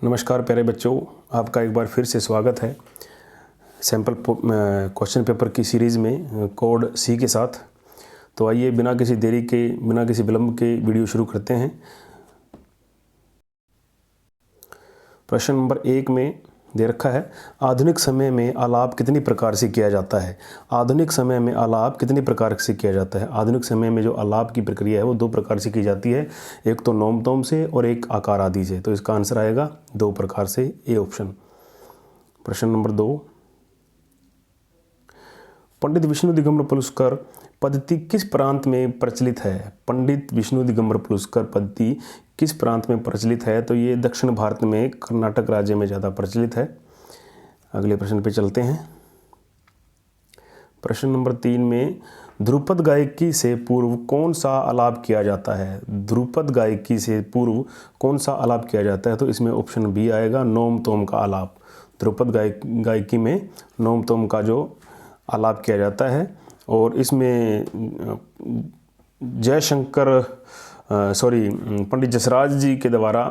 नमस्कार प्यारे बच्चों, आपका एक बार फिर से स्वागत है सैम्पल क्वेश्चन पेपर की सीरीज़ में कोड सी के साथ। तो आइए बिना किसी देरी के, बिना किसी विलंब के वीडियो शुरू करते हैं। प्रश्न नंबर 1 में दे रखा है, आधुनिक समय में आलाप कितनी प्रकार से किया जाता है। आधुनिक समय में आलाप कितनी प्रकार से किया जाता है। आधुनिक समय में जो आलाप की प्रक्रिया है वो 2 प्रकार से की जाती है, एक तो नोम तोम से और एक आकार आदि से। तो इसका आंसर आएगा 2 प्रकार से, ए ऑप्शन। प्रश्न नंबर 2, पंडित विष्णु दिगंबर पुरस्कार पद्धति किस प्रांत में प्रचलित है। पंडित विष्णु दिगंबर पुरस्कार पद्धति किस प्रांत में प्रचलित है। तो ये दक्षिण भारत में कर्नाटक राज्य में ज़्यादा प्रचलित है। अगले प्रश्न पे चलते हैं। प्रश्न नंबर 3 में ध्रुपद गायकी से पूर्व कौन सा आलाप किया जाता है। ध्रुपद गायकी से पूर्व कौन सा आलाप किया जाता है। तो इसमें ऑप्शन बी आएगा, नोम तोम का आलाप। ध्रुपद गायकी में नोम तोम का जो आलाप किया जाता है, और इसमें पंडित जसराज जी के द्वारा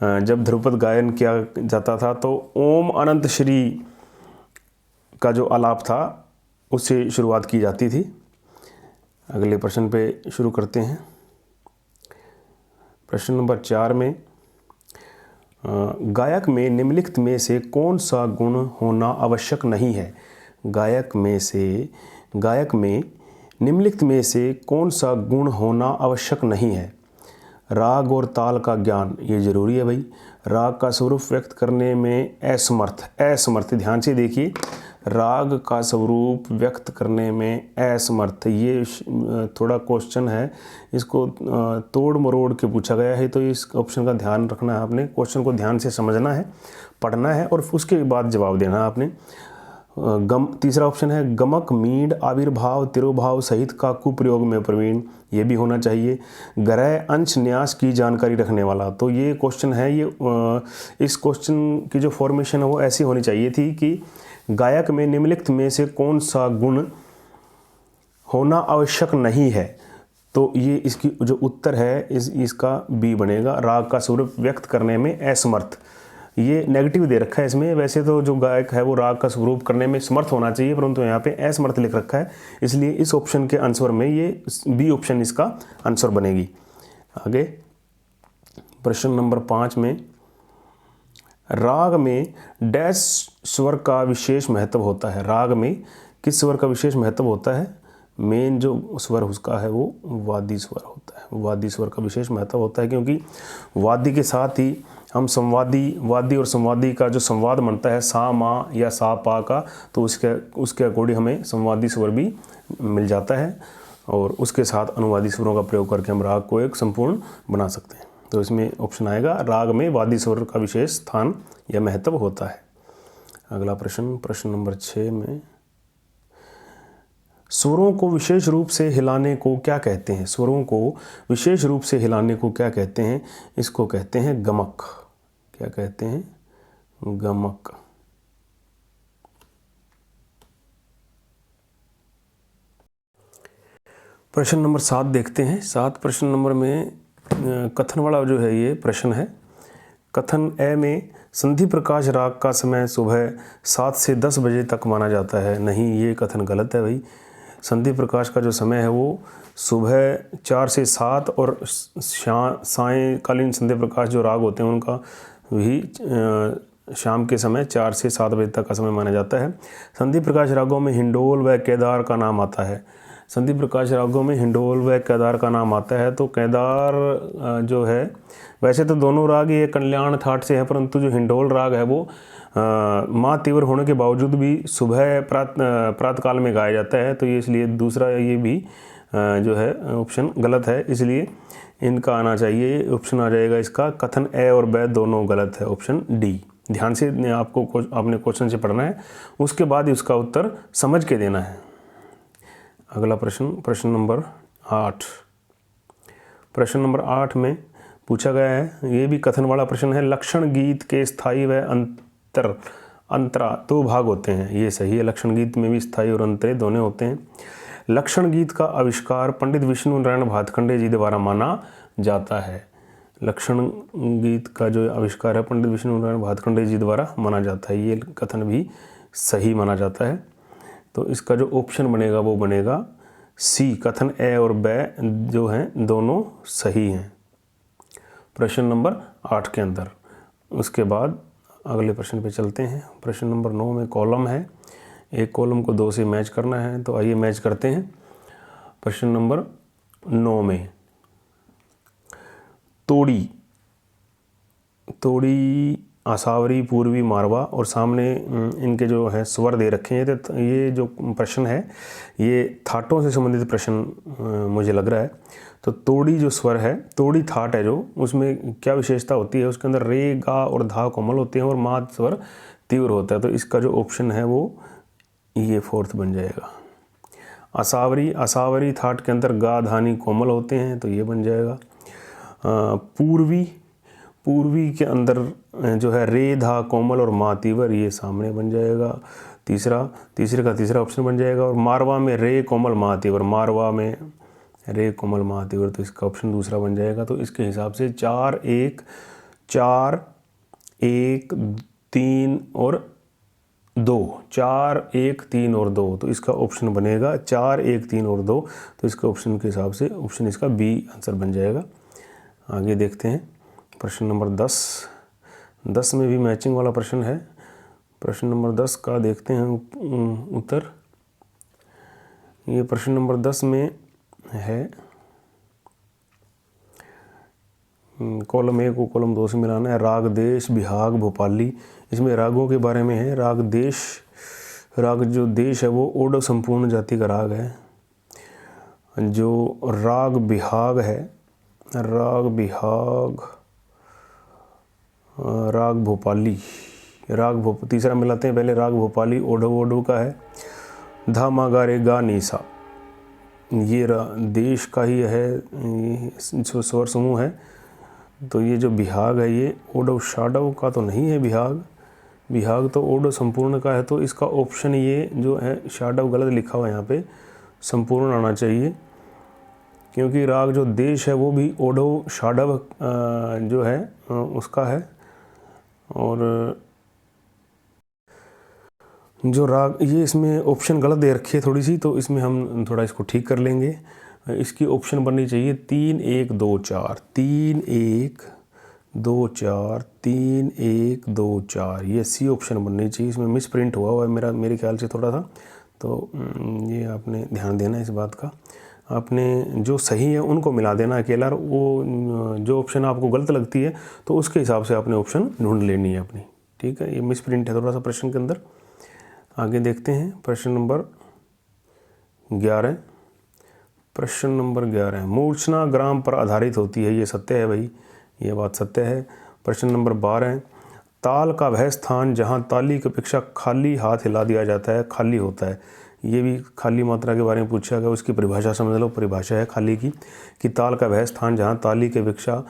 जब ध्रुपद गायन किया जाता था तो ओम अनंत श्री का जो आलाप था उससे शुरुआत की जाती थी। अगले प्रश्न पे शुरू करते हैं। प्रश्न नंबर 4 में गायक में निम्नलिखित में से कौन सा गुण होना आवश्यक नहीं है। गायक में निम्नलिखित में से कौन सा गुण होना आवश्यक नहीं है। राग और ताल का ज्ञान, ये जरूरी है भाई। राग का स्वरूप व्यक्त करने में असमर्थ, ध्यान से देखिए, राग का स्वरूप व्यक्त करने में असमर्थ, ये थोड़ा क्वेश्चन है, इसको तोड़ मरोड़ के पूछा गया है। तो इस ऑप्शन का ध्यान रखना है आपने, क्वेश्चन को ध्यान से समझना है, पढ़ना है और उसके बाद जवाब देना है आपने। तीसरा ऑप्शन है गमक, मींड, आविर्भाव, तिरोभाव सहित का कुप्रयोग में प्रवीण, ये भी होना चाहिए। ग्रह, अंश, न्यास की जानकारी रखने वाला, तो ये क्वेश्चन है। ये इस क्वेश्चन की जो फॉर्मेशन है वो ऐसी होनी चाहिए थी कि गायक में निम्नलिखित में से कौन सा गुण होना आवश्यक नहीं है। तो ये इसकी जो उत्तर है इसका बी बनेगा, राग का स्वरूप व्यक्त करने में असमर्थ। ये नेगेटिव दे रखा है इसमें, वैसे तो जो गायक है वो राग का स्वरूप करने में समर्थ होना चाहिए, परंतु यहाँ पे असमर्थ लिख रखा है, इसलिए इस ऑप्शन के आंसर में ये बी ऑप्शन इसका आंसर बनेगी। आगे प्रश्न नंबर 5 में राग में डैश स्वर का विशेष महत्व होता है। राग में किस स्वर का विशेष महत्व होता है। मेन जो स्वर उसका है वो वादी स्वर होता है। वादी स्वर का विशेष महत्व होता है, क्योंकि वादी के साथ ही हम वादी और संवादी का जो संवाद बनता है, सा मा या सा पा का, तो उसके अकॉर्डिंग हमें संवादी स्वर भी मिल जाता है, और उसके साथ अनुवादी स्वरों का प्रयोग करके हम राग को एक संपूर्ण बना सकते हैं। तो इसमें ऑप्शन आएगा, राग में वादी स्वर का विशेष स्थान या महत्व होता है। अगला प्रश्न नंबर 6 में स्वरों को विशेष रूप से हिलाने को क्या कहते हैं। स्वरों को विशेष रूप से हिलाने को क्या कहते हैं। इसको कहते हैं गमक। क्या कहते हैं, गमक। प्रश्न नंबर 7 देखते हैं। 7 प्रश्न नंबर में कथन वाला जो है ये प्रश्न है। कथन ए में संधि प्रकाश राग का समय सुबह 7 से 10 बजे तक माना जाता है। नहीं, ये कथन गलत है भाई। संधि प्रकाश का जो समय है वो सुबह 4 से 7 और सायंकालीन संधि प्रकाश जो राग होते हैं उनका भी शाम के समय 4 से 7 बजे तक का समय माना जाता है। संधि प्रकाश रागों में हिंडोल व केदार का नाम आता है। संधि प्रकाश रागों में हिंडोल व केदार का नाम आता है। तो केदार जो है, वैसे तो दोनों राग ये कल्याण थाट से है, परंतु जो हिंडोल राग है वो माँ तीव्र होने के बावजूद भी सुबह प्रातःकाल में गाया जाता है। तो ये इसलिए दूसरा ये भी जो है ऑप्शन गलत है, इसलिए इनका आना चाहिए, ऑप्शन आ जाएगा इसका कथन ए और ब दोनों गलत है, ऑप्शन डी। ध्यान से आपने क्वेश्चन से पढ़ना है, उसके बाद इसका उत्तर समझ के देना है। अगला प्रश्न नंबर 8। प्रश्न नंबर 8 में पूछा गया है, ये भी कथन वाला प्रश्न है। लक्षण गीत के स्थायी व अंतरा 2 भाग होते हैं। ये सही है, लक्षण गीत में भी स्थायी और अंतरे दोनों होते हैं। लक्षण गीत का आविष्कार पंडित विष्णु नारायण भातखंडे जी द्वारा माना जाता है। लक्षण गीत का जो आविष्कार है पंडित विष्णु नारायण भातखंडे जी द्वारा माना जाता है। ये कथन भी सही माना जाता है। तो इसका जो ऑप्शन बनेगा वो बनेगा सी, कथन ए और ब जो हैं दोनों सही हैं प्रश्न नंबर 8 के अंदर। उसके बाद अगले प्रश्न पे चलते हैं। प्रश्न नंबर 9 में कॉलम है, एक कॉलम को 2 से मैच करना है, तो आइए मैच करते हैं। प्रश्न नंबर 9 में तोड़ी, तोड़ी, आसावरी, पूर्वी, मारवा और सामने इनके जो है स्वर दे रखे हैं। तो ये जो प्रश्न है ये थाटों से संबंधित प्रश्न मुझे लग रहा है। तो तोड़ी जो स्वर है, तोड़ी थाट है जो, उसमें क्या विशेषता होती है? उसके अंदर रे, गा और धा कोमल होते हैं और मा स्वर तीव्र होता है। तो इसका जो ऑप्शन है वो ये 4th बन जाएगा। आसावरी, आसावरी थाट के अंदर गा धानी कोमल होते हैं, तो ये बन जाएगा। पूर्वी, पूर्वी के अंदर जो है रे, धा कोमल और मा तीव्र, ये सामने बन जाएगा। तीसरे का तीसरा ऑप्शन बन जाएगा। और मारवा में रे कोमल मा तीव्र, मारवा में रे कोमल मा तीव्र, तो इसका ऑप्शन दूसरा बन जाएगा। तो इसके हिसाब से 4, 1, 3 और 2, 4, 1, 3 और 2, तो इसका ऑप्शन बनेगा 4, 1, 3 और 2। तो इसका ऑप्शन के हिसाब से ऑप्शन इसका बी आंसर बन जाएगा। आगे देखते हैं प्रश्न नंबर 10 में भी मैचिंग वाला प्रश्न है। प्रश्न नंबर 10 का देखते हैं उत्तर। ये प्रश्न नंबर 10 में है कॉलम 1 को कॉलम 2 से मिलाना है। राग देश, बिहाग, भोपाली, इसमें रागों के बारे में है। राग देश, राग जो देश है वो ओडो संपूर्ण जाति का राग है। जो राग बिहाग है, राग बिहाग, राग भोपाली, तीसरा मिलाते हैं पहले। राग भोपाली ओडो ओडो का है। धा मा गा रे गा नी सा, ये देश का ही है जो स्वर समूह है। तो ये जो बिहाग है ये ओडो शाडव का तो नहीं है। बिहाग तो ओडो संपूर्ण का है। तो इसका ऑप्शन ये जो है शाडव गलत लिखा हुआ है यहाँ पे, संपूर्ण आना चाहिए, क्योंकि राग जो देश है वो भी ओडो शाडव जो है उसका है। और जो राग ये इसमें ऑप्शन गलत दे रखी है थोड़ी सी, तो इसमें हम थोड़ा इसको ठीक कर लेंगे। इसकी ऑप्शन बननी चाहिए 3, 1, 2, 4, 3, 1, 2, 4, 3, 1, 2, 4, ये सी ऑप्शन बननी चाहिए। इसमें मिस प्रिंट हुआ है मेरे ख्याल से थोड़ा सा, तो ये आपने ध्यान देना इस बात का। आपने जो सही है उनको मिला देना अकेला, वो जो ऑप्शन आपको गलत लगती है तो उसके हिसाब से आपने ऑप्शन ढूंढ लेनी है अपनी, ठीक है। ये मिस प्रिंट है थोड़ा सा प्रश्न के अंदर। आगे देखते हैं प्रश्न नंबर 11। प्रश्न नंबर 11, मूर्छना ग्राम पर आधारित होती है, ये सत्य है भाई, ये बात सत्य है। प्रश्न नंबर 12, ताल का वह स्थान जहाँ ताली की अपेक्षा खाली हाथ हिला दिया जाता है खाली होता है। ये भी खाली मात्रा के बारे में पूछा गया, उसकी परिभाषा समझ लो। परिभाषा है खाली की कि ताल का वह स्थान जहाँ ताली की अपेक्षा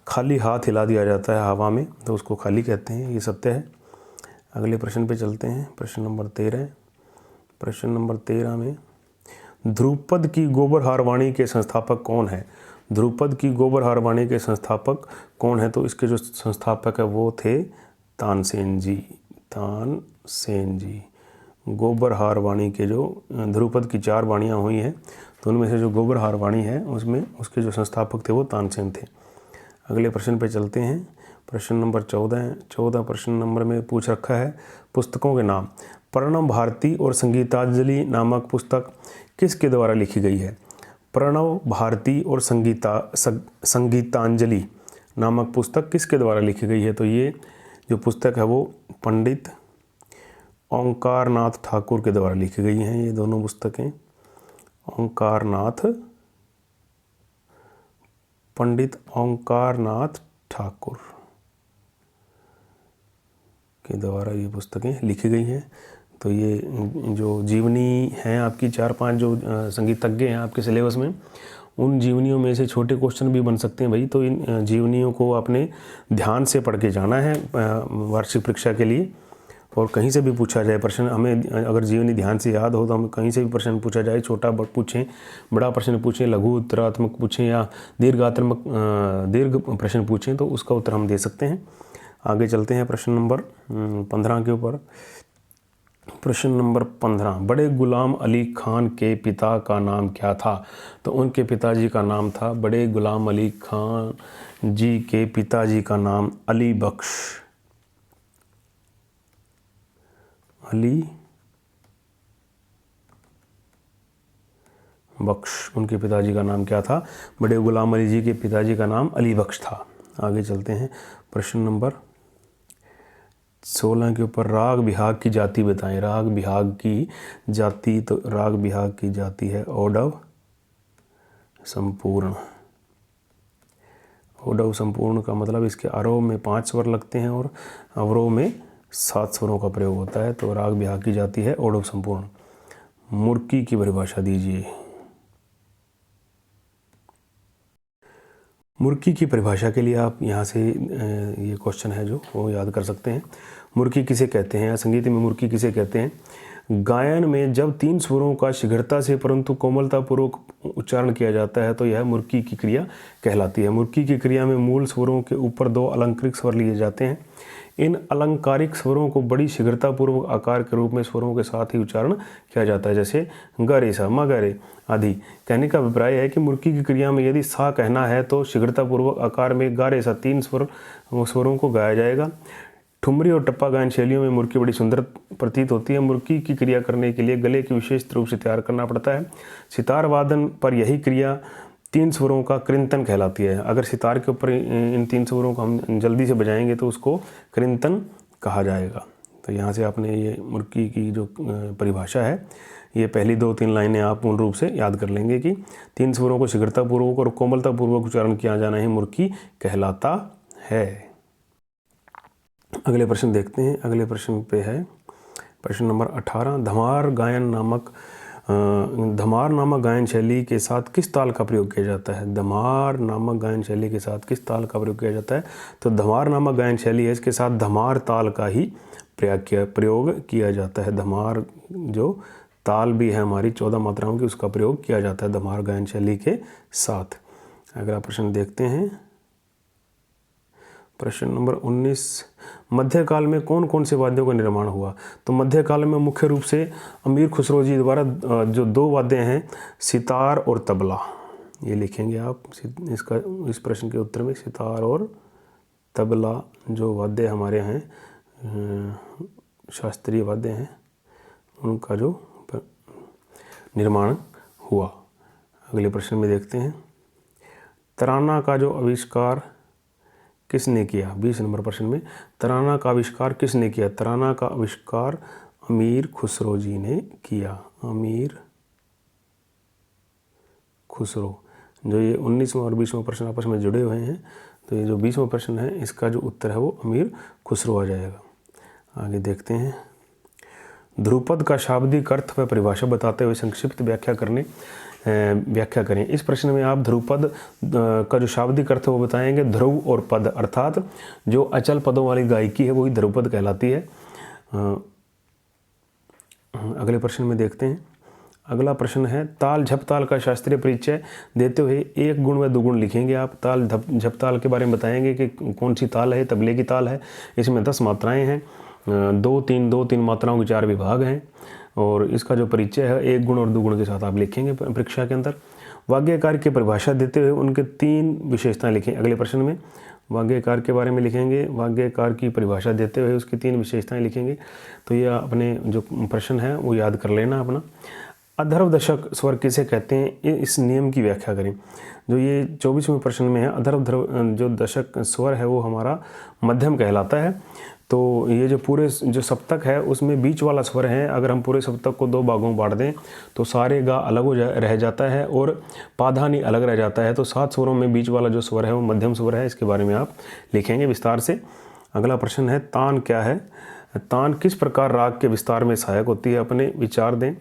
खाली हाथ हिला दिया जाता है हवा में, तो उसको खाली कहते हैं, ये सत्य है। अगले प्रश्न पे चलते हैं। प्रश्न नंबर 13। प्रश्न नंबर 13 में ध्रुपद की गोबरहार वाणी के संस्थापक कौन है? ध्रुपद की गोबरहार वाणी के संस्थापक कौन है? तो इसके जो संस्थापक है वो थे तानसेन जी। तानसेन जी गोबरहार वाणी के जो ध्रुपद की 4 वाणियाँ हुई हैं, तो उनमें से जो गोबरहार वाणी है उसमें उसके जो संस्थापक थे वो तानसेन थे। अगले प्रश्न पे चलते हैं। प्रश्न नंबर 14 प्रश्न नंबर में पूछ रखा है पुस्तकों के नाम। प्रणव भारती और संगीतांजलि नामक पुस्तक किसके द्वारा लिखी गई है? प्रणव भारती और संगीतांजलि नामक पुस्तक किसके द्वारा लिखी गई है? तो ये जो पुस्तक है वो पंडित ओंकार नाथ ठाकुर के द्वारा लिखी गई हैं। ये दोनों पुस्तकें पंडित ओंकार नाथ ठाकुर के द्वारा ये पुस्तकें लिखी गई हैं। तो ये जो जीवनी हैं आपकी 4-5 जो संगीतज्ञ हैं आपके सिलेबस में, उन जीवनियों में से छोटे क्वेश्चन भी बन सकते हैं भाई। तो इन जीवनियों को आपने ध्यान से पढ़ के जाना है वार्षिक परीक्षा के लिए। और कहीं से भी पूछा जाए प्रश्न, हमें अगर जीवनी ध्यान से याद हो तो हम कहीं से भी प्रश्न पूछा जाए, छोटा पूछें, बड़ा प्रश्न पूछें, लघु उत्तरात्मक पूछें या दीर्घ प्रश्न पूछें तो उसका उत्तर हम दे सकते हैं। आगे चलते हैं प्रश्न नंबर 15 के ऊपर। प्रश्न नंबर 15, बड़े गुलाम अली खान के पिता का नाम क्या था? तो उनके पिताजी का नाम था, बड़े गुलाम अली खान जी के पिताजी का नाम अली बख्श, उनके पिताजी का नाम क्या था? बड़े गुलाम अली जी के पिताजी का नाम अली बख्श था। आगे चलते हैं प्रश्न नंबर 16 के ऊपर, राग बिहाग की जाति बताएं। राग बिहाग की जाति, तो राग बिहाग की जाति है औडव संपूर्ण। औडव संपूर्ण का मतलब इसके आरोह में 5 स्वर लगते हैं और अवरोह में 7 स्वरों का प्रयोग होता है। तो राग बिहाग की जाति है औडव संपूर्ण। मुर्की की परिभाषा दीजिए। मुर्की की परिभाषा के लिए आप यहाँ से ये क्वेश्चन है जो वो याद कर सकते हैं। मुर्की किसे कहते हैं या संगीत में मुर्की किसे कहते हैं? गायन में जब 3 स्वरों का शीघ्रता से परंतु कोमलतापूर्वक उच्चारण किया जाता है तो यह मुर्की की क्रिया कहलाती है। मुर्की की क्रिया में मूल स्वरों के ऊपर 2 अलंकारिक स्वर लिए जाते हैं। इन अलंकारिक स्वरों को बड़ी शीघ्रतापूर्वक आकार के रूप में स्वरों के साथ ही उच्चारण किया जाता है, जैसे ग रे सा, म ग रे आदि। कहने का अभिप्राय है कि मुर्की की क्रिया में यदि सा कहना है तो शीघ्रतापूर्वक आकार में ग रे सा 3 स्वरों को गाया जाएगा। ठुमरी और टप्पा गायन शैलियों में मुर्की बड़ी सुंदर प्रतीत होती है। मुर्की की क्रिया करने के लिए गले की विशेष रूप से तैयार करना पड़ता है। सितार वादन पर यही क्रिया 3 स्वरों का कृंतन कहलाती है। अगर सितार के ऊपर इन 3 स्वरों को हम जल्दी से बजाएंगे तो उसको कृंतन कहा जाएगा। तो यहाँ से आपने ये मुर्की की जो परिभाषा है, ये पहली 2-3 लाइनें आप पूर्ण रूप से याद कर लेंगे कि 3 स्वरों को शीघ्रतापूर्वक और कोमलतापूर्वक उच्चारण किया जाना ही मुर्की कहलाता है। अगले प्रश्न देखते हैं। अगले प्रश्न पे है प्रश्न नंबर 18, धमार नामक गायन शैली के साथ किस ताल का प्रयोग किया जाता है? धमार नामक गायन शैली के साथ किस ताल का प्रयोग किया जाता है? तो धमार नामक गायन शैली है, इसके साथ धमार ताल का ही प्रयोग किया जाता है। धमार जो ताल भी है हमारी 14 मात्राओं की, उसका प्रयोग किया जाता है धमार गायन शैली के साथ। अगला प्रश्न देखते हैं। प्रश्न नंबर 19, मध्यकाल में कौन कौन से वाद्यों का निर्माण हुआ? तो मध्यकाल में मुख्य रूप से अमीर खुसरो जी द्वारा जो 2 वाद्य हैं, सितार और तबला, ये लिखेंगे आप इस प्रश्न के उत्तर में। सितार और तबला जो वाद्य हमारे हैं, शास्त्रीय वाद्य हैं, उनका जो निर्माण हुआ। अगले प्रश्न में देखते हैं, तराना का जो आविष्कार किसने किया? 20 नंबर प्रश्न में तराना का आविष्कार किसने किया? तराना का आविष्कार अमीर खुसरो जी ने किया। अमीर खुसरो। जो ये 19वां और 20वां प्रश्न आपस में जुड़े हुए हैं, तो ये जो 20वां प्रश्न है इसका जो उत्तर है वो अमीर खुसरो आ जाएगा। आगे देखते हैं, ध्रुपद का शाब्दिक अर्थ व परिभाषा बताते हुए संक्षिप्त व्याख्या करें। इस प्रश्न में आप ध्रुपद का जो शाब्दिक अर्थ है वो बताएंगे। ध्रुव और पद अर्थात जो अचल पदों वाली गायकी है वही ध्रुपद कहलाती है। अगले प्रश्न में देखते हैं। अगला प्रश्न है, ताल झपताल का शास्त्रीय परिचय देते हुए 1 गुण व 2 गुण लिखेंगे आप। ताल झपताल के बारे में बताएंगे कि कौन सी ताल है, तबले की ताल है, इसमें 10 मात्राएं हैं, 2-3 मात्राओं के 4 विभाग हैं और इसका जो परिचय है 1 गुण और 2 गुण के साथ आप लिखेंगे परीक्षा के अंदर। वाग्यकार की परिभाषा देते हुए उनके 3 विशेषताएं लिखें। अगले प्रश्न में वाग्यकार के बारे में लिखेंगे, वाग्यकार की परिभाषा देते हुए उसकी 3 विशेषताएं लिखेंगे। तो ये अपने जो प्रश्न है वो याद कर लेना अपना। अधर्व दशक स्वर किसे कहते हैं, इस नियम की व्याख्या करें। जो ये 24वें प्रश्न में है, अधर्व जो दशक स्वर है वो हमारा मध्यम कहलाता है। तो ये जो पूरे जो सप्तक है उसमें बीच वाला स्वर है, अगर हम पूरे सप्तक को 2 भागों में बांट दें तो सारे गा अलग रह जाता है और पाधानी अलग रह जाता है। तो 7 स्वरों में बीच वाला जो स्वर है वो मध्यम स्वर है, इसके बारे में आप लिखेंगे विस्तार से। अगला प्रश्न है, तान क्या है? तान किस प्रकार राग के विस्तार में सहायक होती है, अपने विचार दें।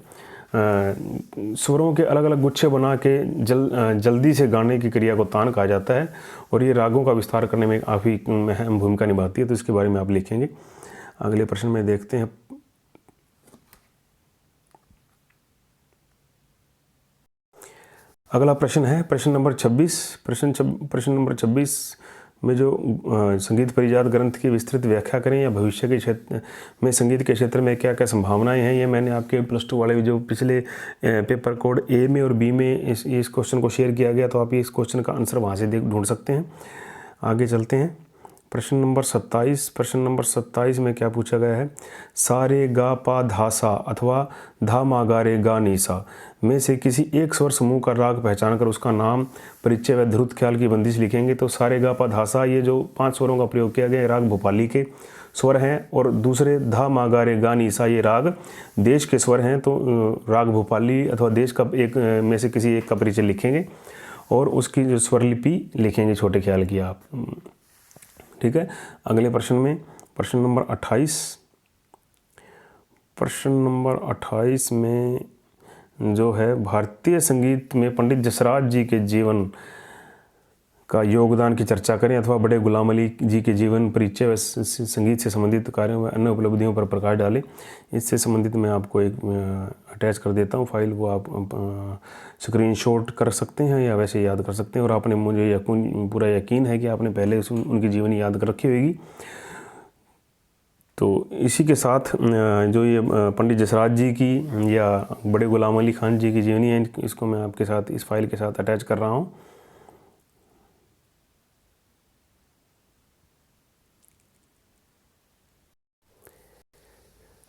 स्वरों के अलग अलग गुच्छे बना के जल्दी से गाने की क्रिया को तान कहा जाता है और ये रागों का विस्तार करने में काफ़ी अहम भूमिका निभाती है, तो इसके बारे में आप लिखेंगे। अगले प्रश्न में देखते हैं। अगला प्रश्न है प्रश्न नंबर 26। प्रश्न नंबर 26 में जो संगीत परिजात ग्रंथ की विस्तृत व्याख्या करें या भविष्य के क्षेत्र में संगीत के क्षेत्र में क्या क्या संभावनाएं हैं, ये मैंने आपके +2 वाले जो पिछले पेपर कोड ए में और बी में इस क्वेश्चन को शेयर किया गया, तो आप इस क्वेश्चन का आंसर वहाँ से ढूंढ सकते हैं। आगे चलते हैं। प्रश्न नंबर 27। प्रश्न नंबर 27 में क्या पूछा गया है, सा रे गा पा धा सा अथवा धा मा गा रे गा नी सा में से किसी एक स्वर समूह का राग पहचान कर उसका नाम, परिचय व ध्रुत ख्याल की बंदिश लिखेंगे। तो सा रे गा पा धा सा, ये जो 5 स्वरों का प्रयोग किया गया राग भोपाली के स्वर हैं, और दूसरे धा मा गा रे गा नी सा ये राग देश के स्वर हैं। तो राग भोपाली अथवा देश का एक में से किसी एक का परिचय लिखेंगे और उसकी जो स्वरलिपि लिखेंगे छोटे ख्याल की आप। ठीक है। अगले प्रश्न में प्रश्न नंबर 28। प्रश्न नंबर 28 में जो है भारतीय संगीत में पंडित जसराज जी के जीवन का योगदान की चर्चा करें अथवा बड़े गुलाम अली जी के जीवन, परिचय व संगीत से संबंधित कार्यों व अन्य उपलब्धियों पर प्रकाश डालें। इससे संबंधित मैं आपको एक अटैच कर देता हूँ फाइल, वो आप स्क्रीनशॉट कर सकते हैं या वैसे याद कर सकते हैं। और आपने मुझे पूरा यकीन है कि आपने पहले उनकी जीवनी याद कर रखी होगी। तो इसी के साथ जो ये पंडित जसराज जी की या बड़े गुलाम अली खान जी की जीवनी है, इसको मैं आपके साथ इस फाइल के साथ अटैच कर रहा हूँ।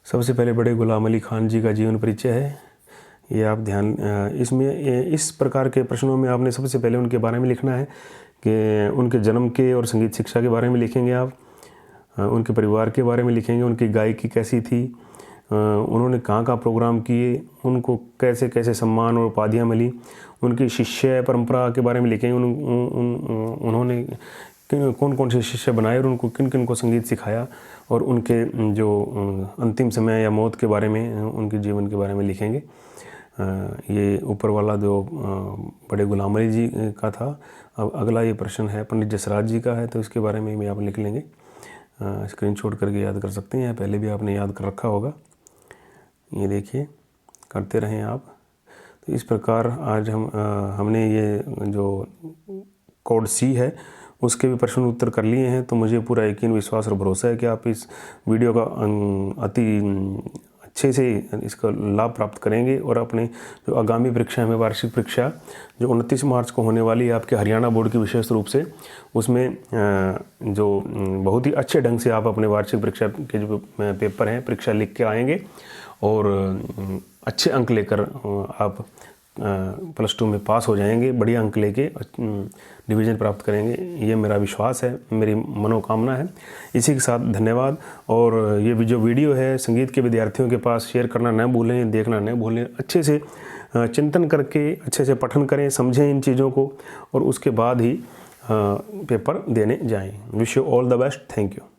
सबसे पहले बड़े गुलाम अली खान जी का जीवन परिचय है, ये आप ध्यान इसमें इस प्रकार के प्रश्नों में आपने सबसे पहले उनके बारे में लिखना है कि उनके जन्म के और संगीत शिक्षा के बारे में लिखेंगे आप, उनके परिवार के बारे में लिखेंगे, उनकी गायकी कैसी थी, उन्होंने कहाँ प्रोग्राम किए, उनको कैसे कैसे सम्मान और उपाधियाँ मिली, उनकी शिष्य परंपरा के बारे में लिखेंगे, उन्होंने कौन कौन से शिष्य बनाए और उनको किन किन को संगीत सिखाया, और उनके जो अंतिम समय या मौत के बारे में, उनके जीवन के बारे में लिखेंगे। ये ऊपर वाला जो बड़े गुलाम अली जी का था। अब अगला ये प्रश्न है पंडित जसराज जी का है, तो इसके बारे में भी आप लिख लेंगे, स्क्रीनशॉट करके याद कर सकते हैं, पहले भी आपने याद कर रखा होगा। ये देखिए, करते रहें आप। तो इस प्रकार आज हमने ये जो कोड सी है उसके भी प्रश्न उत्तर कर लिए हैं। तो मुझे पूरा यकीन, विश्वास और भरोसा है कि आप इस वीडियो का अति अच्छे से इसका लाभ प्राप्त करेंगे और अपने जो आगामी परीक्षा में, वार्षिक परीक्षा जो 29 मार्च को होने वाली है आपके हरियाणा बोर्ड की विशेष रूप से, उसमें जो बहुत ही अच्छे ढंग से आप अपने वार्षिक परीक्षा के जो पेपर हैं, परीक्षा लिख के आएंगे और अच्छे अंक लेकर आप +2 में पास हो जाएंगे, बढ़िया अंक लेके डिवीज़न प्राप्त करेंगे, ये मेरा विश्वास है, मेरी मनोकामना है। इसी के साथ धन्यवाद। और ये भी जो वीडियो है संगीत के विद्यार्थियों के पास शेयर करना न भूलें, देखना न भूलें, अच्छे से चिंतन करके अच्छे से पठन करें, समझें इन चीज़ों को और उसके बाद ही पेपर देने जाएं। Wish you all the best. Thank you.